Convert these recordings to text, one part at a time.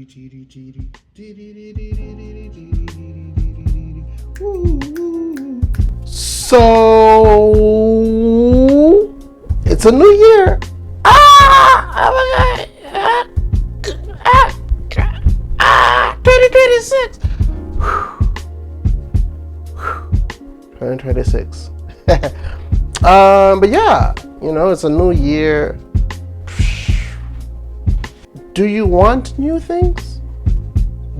So it's a new year. Oh my God. 2026. 2026. But yeah, it's a new year. Do you want new things?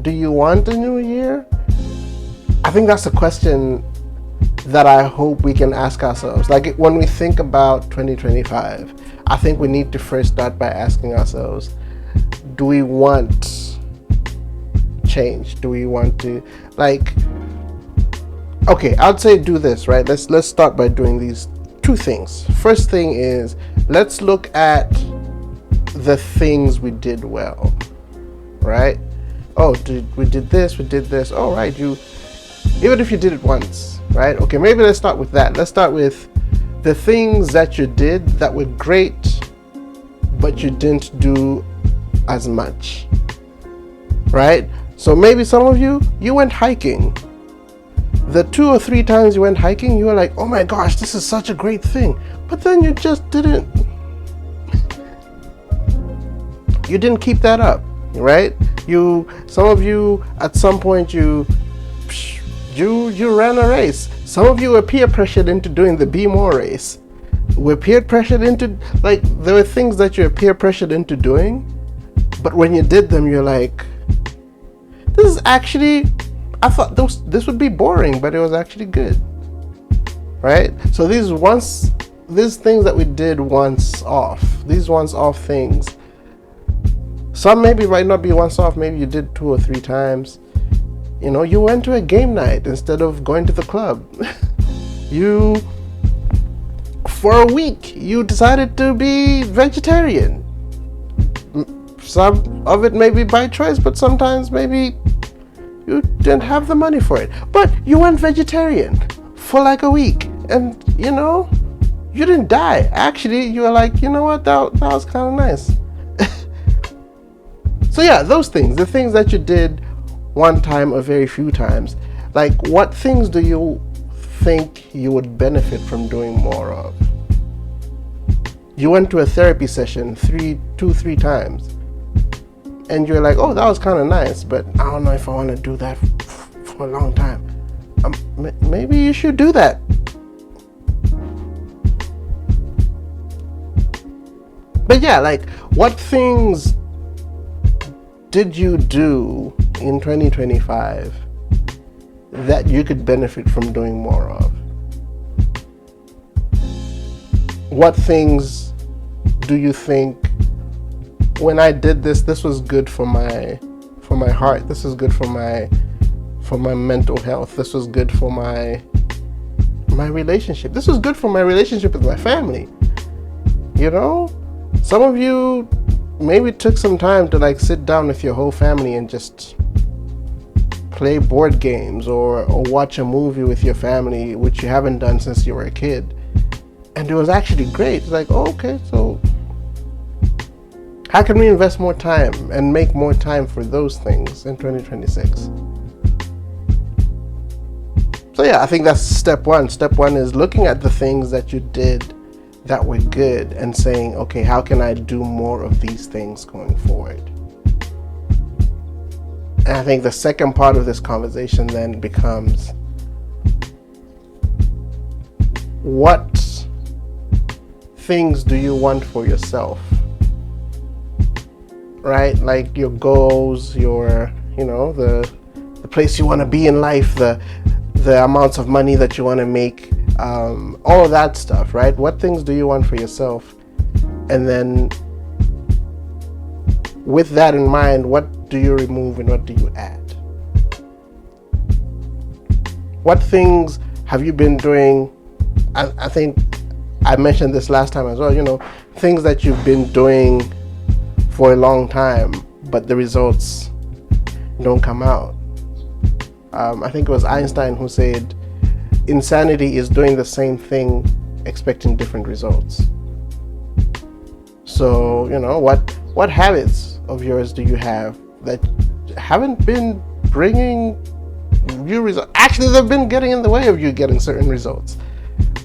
Do you want a new year? I think that's a question that I hope we can ask ourselves. Like when we think about 2025, I think we need to first start by asking ourselves, do we want change? Do we want to, okay, I'd say do this, right? Let's start by doing these two things. First thing is, let's look at the things we did well, right? Oh, we did this. All right, even if you did it once, right? Okay, maybe let's start with that. Let's start with the things that you did that were great, but you didn't do as much, right? So maybe some of you went hiking. The 2 or 3 times you went hiking, you were like, oh my gosh, this is such a great thing. But then you just didn't keep that up, right? Some of you at some point you ran a race. Some of you were peer pressured into doing the Be More race. Were peer pressured into, there were things that you were peer pressured into doing, but when you did them, you're like, this is actually, I thought this would be boring, but it was actually good, right? So these things that we did once off, these once off things, some maybe might not be once off, maybe you did 2 or 3 times. You went to a game night instead of going to the club. For a week, you decided to be vegetarian. Some of it may be by choice, but sometimes maybe you didn't have the money for it. But you went vegetarian for a week, and you didn't die. Actually, you were like, you know what, that was kind of nice. So yeah, those things, the things that you did one time or very few times, what things do you think you would benefit from doing more of? You went to a therapy session 3 times, and you're like, oh, that was kind of nice, but I don't know if I want to do that for a long time. Maybe you should do that. But yeah, what things did you do in 2025 that you could benefit from doing more of? What things do you think, when I did this was good for my heart, this is good for my mental health, this was good for my relationship, this was good for my relationship with my family? Some of you maybe took some time to sit down with your whole family and just play board games or watch a movie with your family, which you haven't done since you were a kid. And it was actually great. It's like, oh, okay, so how can we invest more time and make more time for those things in 2026? So yeah, I think that's step one. Step one is looking at the things that you did that were good and saying, okay, how can I do more of these things going forward? And I think the second part of this conversation then becomes, what things do you want for yourself? Right? Your goals, the place you want to be in life, the amounts of money that you want to make, all of that stuff, right? What things do you want for yourself? And then with that in mind, what do you remove and what do you add? What things have you been doing? I think I mentioned this last time as well, things that you've been doing for a long time, but the results don't come out. I think it was Einstein who said, insanity is doing the same thing, expecting different results. So, what habits of yours do you have that haven't been bringing you results. Actually, they've been getting in the way of you getting certain results.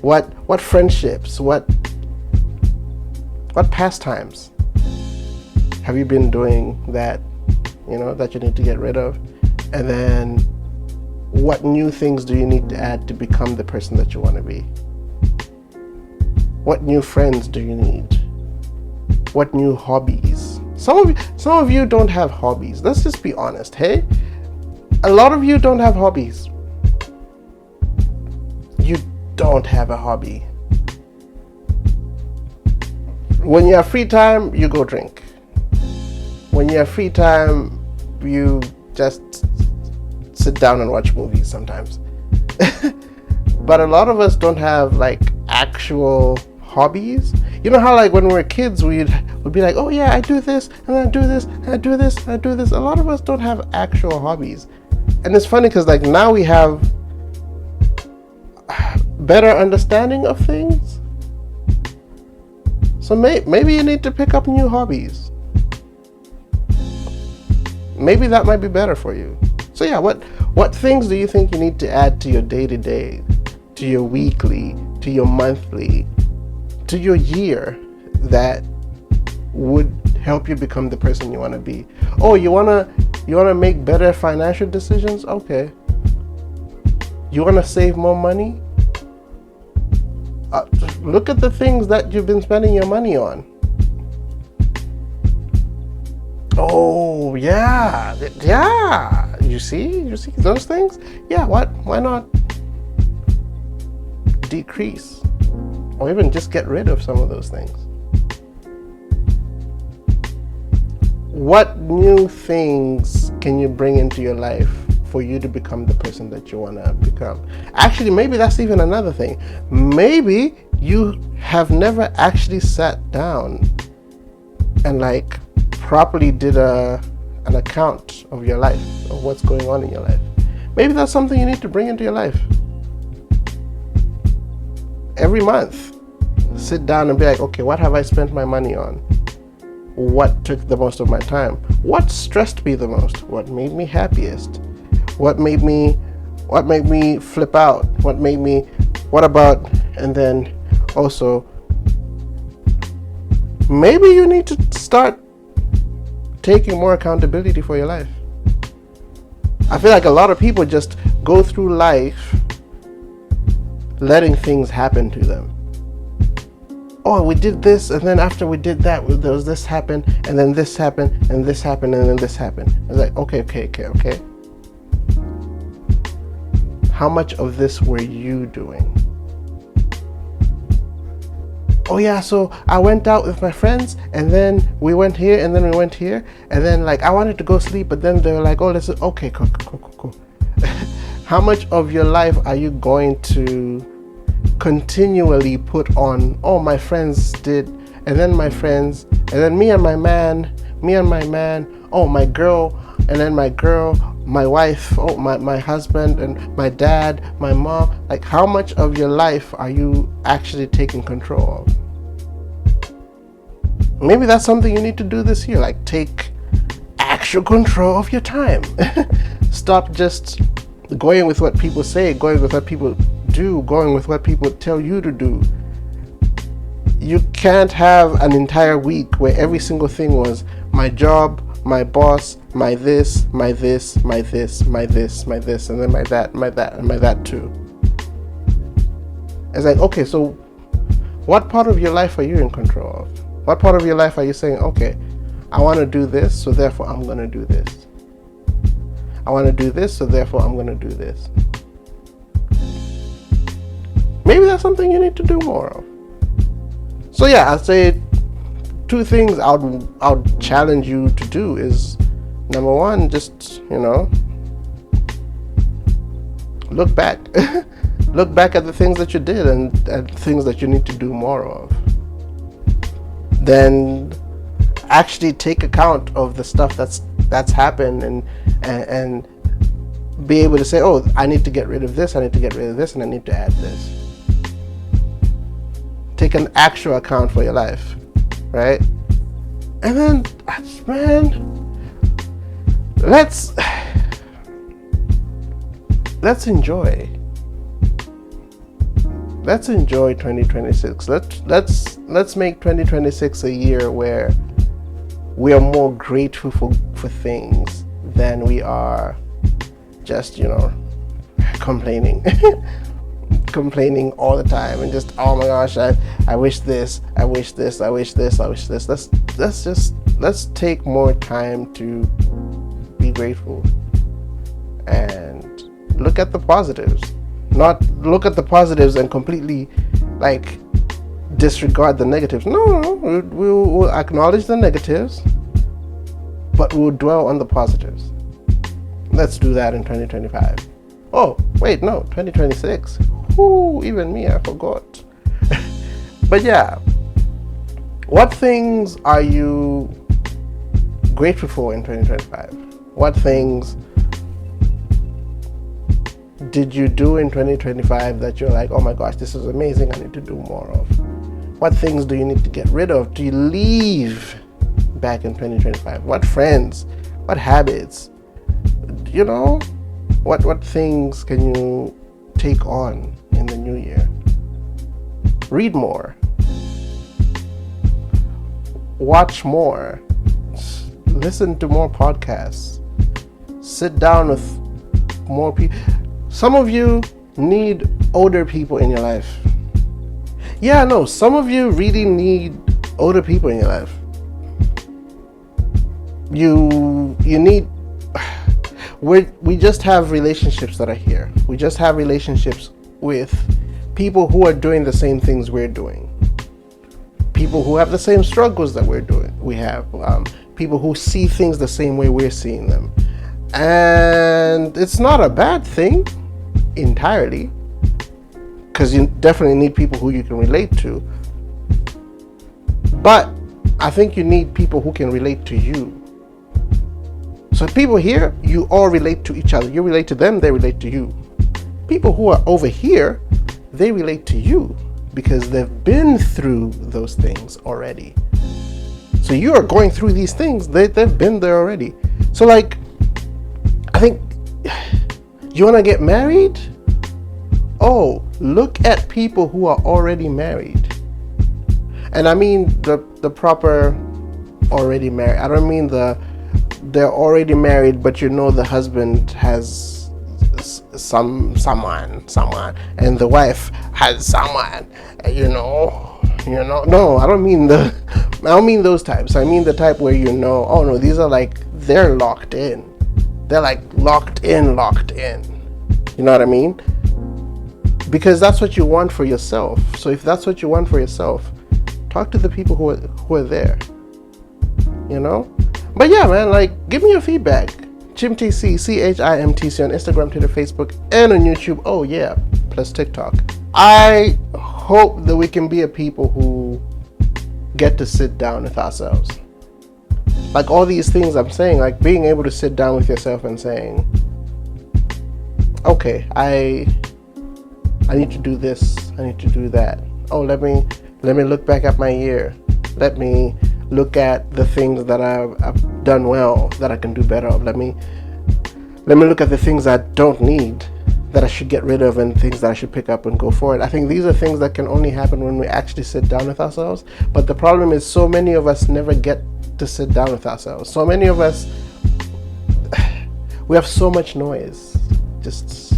What friendships, what pastimes have you been doing that, that you need to get rid of? And then what new things do you need to add to become the person that you want to be? What new friends do you need? What new hobbies? Some of you don't have hobbies. Let's just be honest, hey? A lot of you don't have hobbies. You don't have a hobby. When you have free time, you go drink. When you have free time, you just sit down and watch movies sometimes. But a lot of us don't have like actual hobbies. You know how like when we were kids we'd be like, oh yeah, I do this and I do this and I do this and I do this. A lot of us don't have actual hobbies. And it's funny because like now we have better understanding of things. So maybe you need to pick up new hobbies. Maybe that might be better for you. So yeah, what things do you think you need to add to your day-to-day, to your weekly, to your monthly, to your year that would help you become the person you want to be? Oh, you want to make better financial decisions? Okay. You want to save more money? Look at the things that you've been spending your money on. Oh, yeah. You see those things? Yeah, why not decrease or even just get rid of some of those things? What new things can you bring into your life for you to become the person that you want to become? Actually, maybe that's even another thing. Maybe you have never actually sat down and like properly did an account of your life, of what's going on in your life. Maybe that's something you need to bring into your life. Every month, sit down and be like, okay, what have I spent my money on? What took the most of my time? What stressed me the most? What made me happiest? What made me flip out? What about, and then also, maybe you need to start taking more accountability for your life. I feel like a lot of people just go through life letting things happen to them. Oh, we did this, and then after we did that, there was this happened, and then this happened, and this happened, and then this happened. It's like, okay. How much of this were you doing? Oh yeah, so I went out with my friends, and then we went here, and then we went here, and then like I wanted to go sleep, but then they were like, oh, listen, okay, cool. How much of your life are you going to continually put on, oh, my friends did, and then my friends, and then me and my man, oh, my girl, and then my girl, my wife, oh, my husband, and my dad, my mom? Like, how much of your life are you actually taking control of? Maybe that's something you need to do this year, like take actual control of your time. Stop just going with what people say, going with what people do, going with what people tell you to do. You can't have an entire week where every single thing was my job, my boss, my this, and then my that, and my that too. It's like, okay, so what part of your life are you in control of? What part of your life are you saying, okay, I want to do this, so therefore I'm going to do this. I want to do this, so therefore I'm going to do this. Maybe that's something you need to do more of. So yeah, I'd say 2 things I'll challenge you to do is, number 1, just, look back. Look back at the things that you did and things that you need to do more of. Then actually take account of the stuff that's happened and be able to say, oh, I need to get rid of this, I need to get rid of this, and I need to add this. Take an actual account for your life, right? And then, man, let's enjoy. Let's enjoy 2026. Let's make 2026 a year where we are more grateful for things than we are just, complaining. Complaining all the time and just, oh my gosh, I wish this, I wish this, I wish this, I wish this. Let's take more time to be grateful and look at the positives. Not look at the positives and completely disregard the negatives. No, we'll acknowledge the negatives, but we'll dwell on the positives. Let's do that in 2025. Oh, wait, no, 2026. Ooh, even me, I forgot. But yeah, what things are you grateful for in 2025? What things did you do in 2025 that you're like, oh my gosh, this is amazing, I need to do more of? What things do you need to get rid of? Do you leave back in 2025? What friends? What habits? What things can you take on in the new year? Read more. Watch more. Listen to more podcasts. Sit down with more people. Some of you need older people in your life. Yeah, no, some of you really need older people in your life. You need, we just have relationships that are here. We just have relationships with people who are doing the same things we're doing. People who have the same struggles that we're doing. We have people who see things the same way we're seeing them. And it's not a bad thing entirely, because you definitely need people who you can relate to. But I think you need people who can relate to you. So people here, you all relate to each other. You relate to them, they relate to you. People who are over here, they relate to you because they've been through those things already. So you are going through these things, they've been there already. So I think, you want to get married? Oh, look at people who are already married. And I mean the proper already married. I don't mean they're already married, but the husband has someone, and the wife has someone, No, I don't mean those types. I mean the type where oh no, these are they're locked in. They're locked in. You know what I mean? Because that's what you want for yourself. So if that's what you want for yourself, talk to the people who are there. But yeah, man, give me your feedback. ChimTC, CHIMTC on Instagram, Twitter, Facebook, and on YouTube. Oh yeah, plus TikTok. I hope that we can be a people who get to sit down with ourselves. All these things I'm saying, being able to sit down with yourself and saying, okay, I need to do this, I need to do that. Oh, let me look back at my year. Let me look at the things that I've done well, that I can do better of. Let me look at the things I don't need, that I should get rid of, and things that I should pick up and go forward. I think these are things that can only happen when we actually sit down with ourselves. But the problem is, so many of us never get to sit down with ourselves. So many of us, we have so much noise, just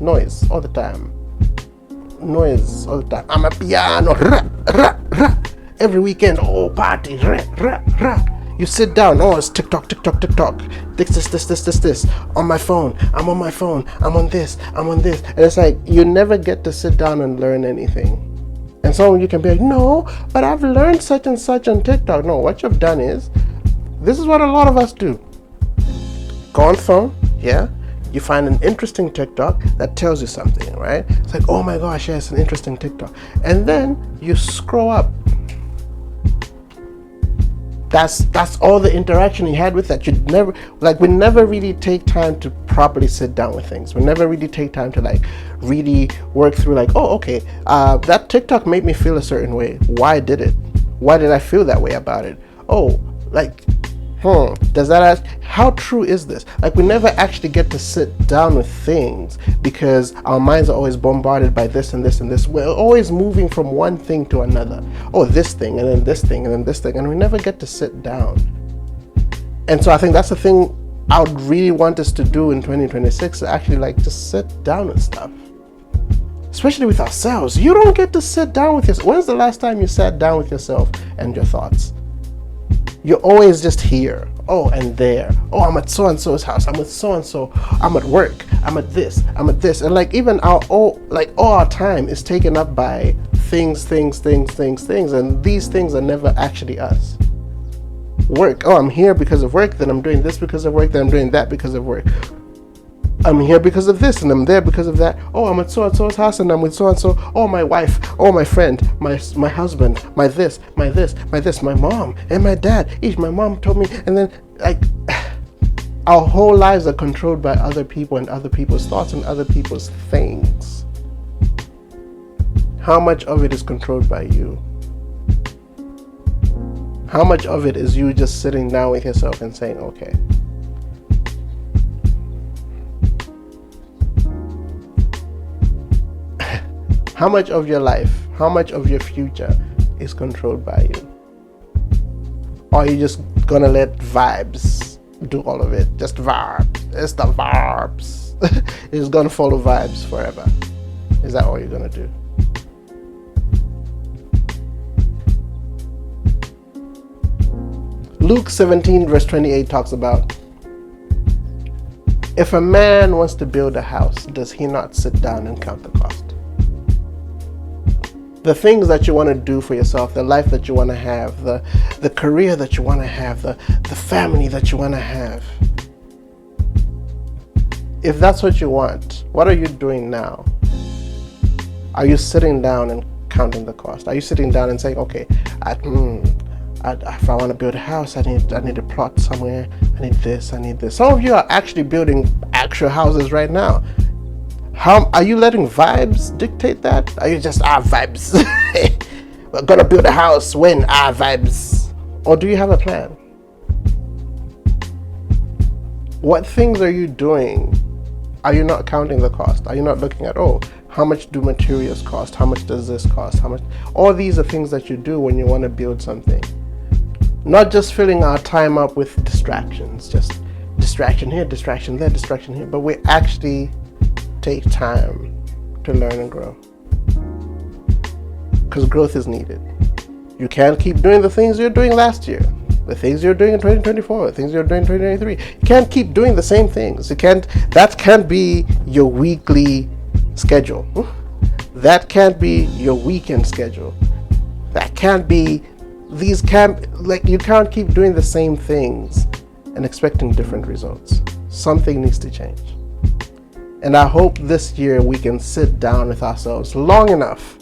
noise all the time. Noise all the time. I'm a piano, every weekend, oh party, You sit down, oh it's TikTok. This. On my phone, I'm on this. And it's you never get to sit down and learn anything. And some of you can be like, no, but I've learned such and such on TikTok. No, what you've done is, this is what a lot of us do. Go on the phone, yeah? You find an interesting TikTok that tells you something, right? It's oh my gosh, yeah, it's an interesting TikTok. And then you scroll up. That's all the interaction you had with that. You never, we never really take time to properly sit down with things. We never really take time to really work through oh, okay, that TikTok made me feel a certain way. Why did it? Why did I feel that way about it? Oh, Does that ask, how true is this? Like, we never actually get to sit down with things because our minds are always bombarded by this and this and this. We're always moving from one thing to another. Oh, this thing, and then this thing, and then this thing, and we never get to sit down. And so I think that's the thing I would really want us to do in 2026, actually, like, just sit down with stuff. Especially with ourselves. You don't get to sit down with yourself. When's the last time you sat down with yourself and your thoughts? You're always just here. Oh, and there. Oh, I'm at so-and-so's house. I'm with so-and-so. I'm at work. I'm at this. And like, even all our time is taken up by things. And these things are never actually us. Work. Oh, I'm here because of work. Then I'm doing this because of work. Then I'm doing that because of work. I'm here because of this, and I'm there because of that. Oh, I'm at so-and-so's house, and I'm with so-and-so. Oh, my wife. Oh, my friend. My husband. My this, my mom, and my dad. My mom told me, and then, like, our whole lives are controlled by other people and other people's thoughts and other people's things. How much of it is controlled by you? How much of it is you just sitting down with yourself and saying, okay, how much of your life, how much of your future is controlled by you? Or are you just gonna let vibes do all of it? Just vibes. It's the vibes. You're just gonna follow vibes forever. Is that all you're gonna do? Luke 17 verse 28 talks about, if a man wants to build a house, does he not sit down and count the cost? The things that you want to do for yourself, the life that you want to have, the career that you want to have, the family that you want to have. If that's what you want, what are you doing now? Are you sitting down and counting the cost? Are you sitting down and saying, okay, if I want to build a house, I need a plot somewhere. I need this, I need this. Some of you are actually building actual houses right now. How are you letting vibes dictate that? Are you just vibes? We're gonna build a house when vibes? Or do you have a plan? What things are you doing? Are you not counting the cost? Are you not looking at, how much do materials cost? How much does this cost? How much? All these are things that you do when you want to build something. Not just filling our time up with distractions, just distraction here, distraction there, distraction here, but we actually take time to learn and grow. Because growth is needed. You can't keep doing the things you're doing last year, the things you're doing in 2024, the things you're doing in 2023. You can't keep doing the same things. That can't be your weekly schedule. That can't be your weekend schedule. That can't be, you can't keep doing the same things and expecting different results. Something needs to change. And I hope this year we can sit down with ourselves long enough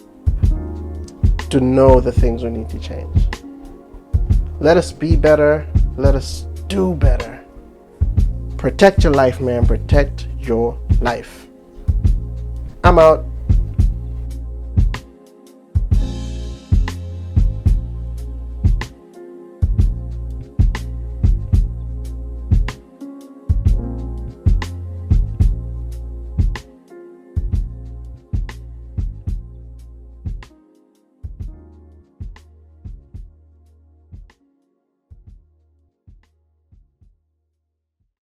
to know the things we need to change. Let us be better. Let us do better. Protect your life, man. Protect your life. I'm out.